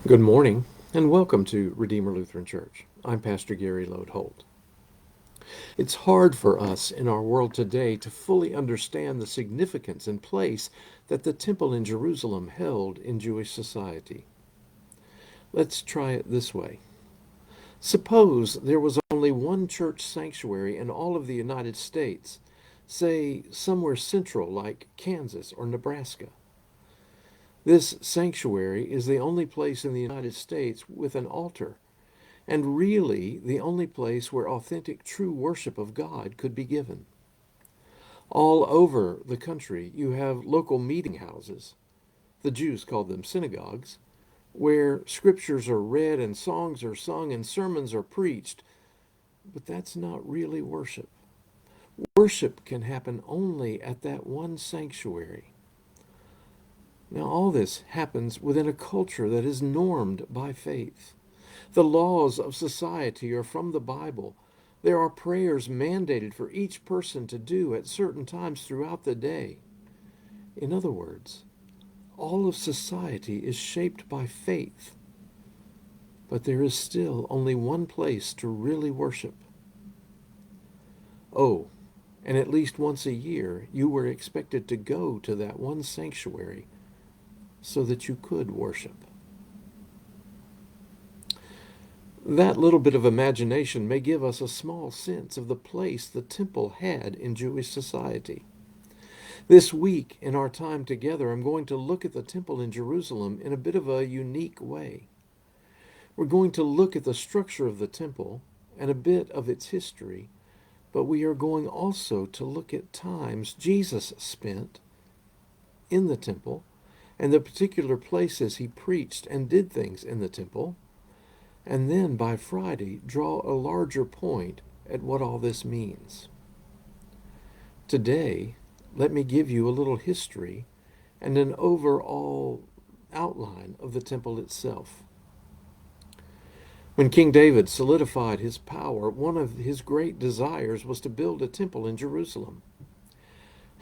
Good morning, and welcome to Redeemer Lutheran Church. I'm Pastor Gary Lode Holt. It's hard for us in our world today to fully understand the significance and place that the temple in Jerusalem held in Jewish society. Let's try it this way. Suppose there was only one church sanctuary in all of the United States, say somewhere central like Kansas or Nebraska. This sanctuary is the only place in the United States with an altar, and really the only place where authentic, true worship of God could be given. All over the country, you have local meeting houses. The Jews called them synagogues, where scriptures are read and songs are sung and sermons are preached, but that's not really worship. Worship can happen only at that one sanctuary. Now, all this happens within a culture that is normed by faith. The laws of society are from the Bible. There are prayers mandated for each person to do at certain times throughout the day. In other words, all of society is shaped by faith, but there is still only one place to really worship. Oh, and at least once a year you were expected to go to that one sanctuary so that you could worship. That little bit of imagination may give us a small sense of the place the temple had in Jewish society. This week, in our time together, I'm going to look at the temple in Jerusalem in a bit of a unique way. We're going to look at the structure of the temple and a bit of its history, but we are going also to look at times Jesus spent in the temple and the particular places he preached and did things in the temple, and then by Friday draw a larger point at what all this means. Today, let me give you a little history and an overall outline of the temple itself. When King David solidified his power, one of his great desires was to build a temple in Jerusalem.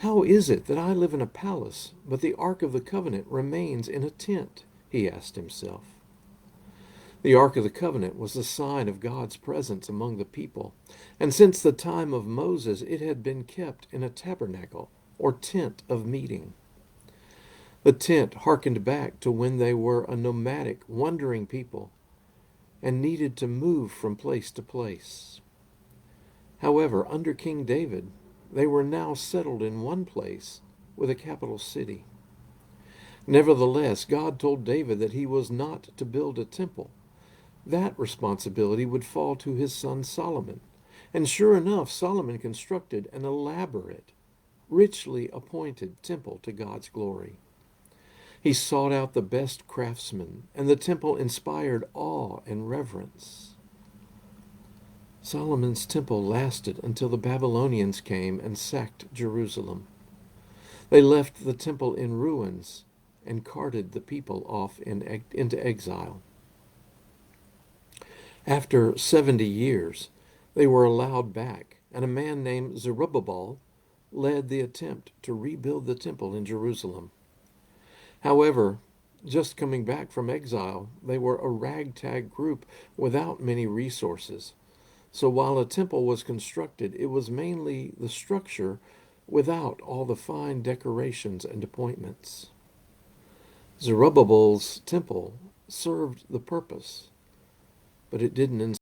How is it that I live in a palace, but the Ark of the Covenant remains in a tent? He asked himself. The Ark of the Covenant was a sign of God's presence among the people, and since the time of Moses it had been kept in a tabernacle, or tent of meeting. The tent harkened back to when they were a nomadic, wandering people, and needed to move from place to place. However, under King David, they were now settled in one place with a capital city. Nevertheless, God told David that he was not to build a temple. That responsibility would fall to his son Solomon. And sure enough, Solomon constructed an elaborate, richly appointed temple to God's glory. He sought out the best craftsmen, and the temple inspired awe and reverence. Solomon's temple lasted until the Babylonians came and sacked Jerusalem. They left the temple in ruins and carted the people off into exile. After 70 years, they were allowed back, and a man named Zerubbabel led the attempt to rebuild the temple in Jerusalem. However, just coming back from exile, they were a ragtag group without many resources. So while a temple was constructed, it was mainly the structure without all the fine decorations and appointments. Zerubbabel's temple served the purpose, but it didn't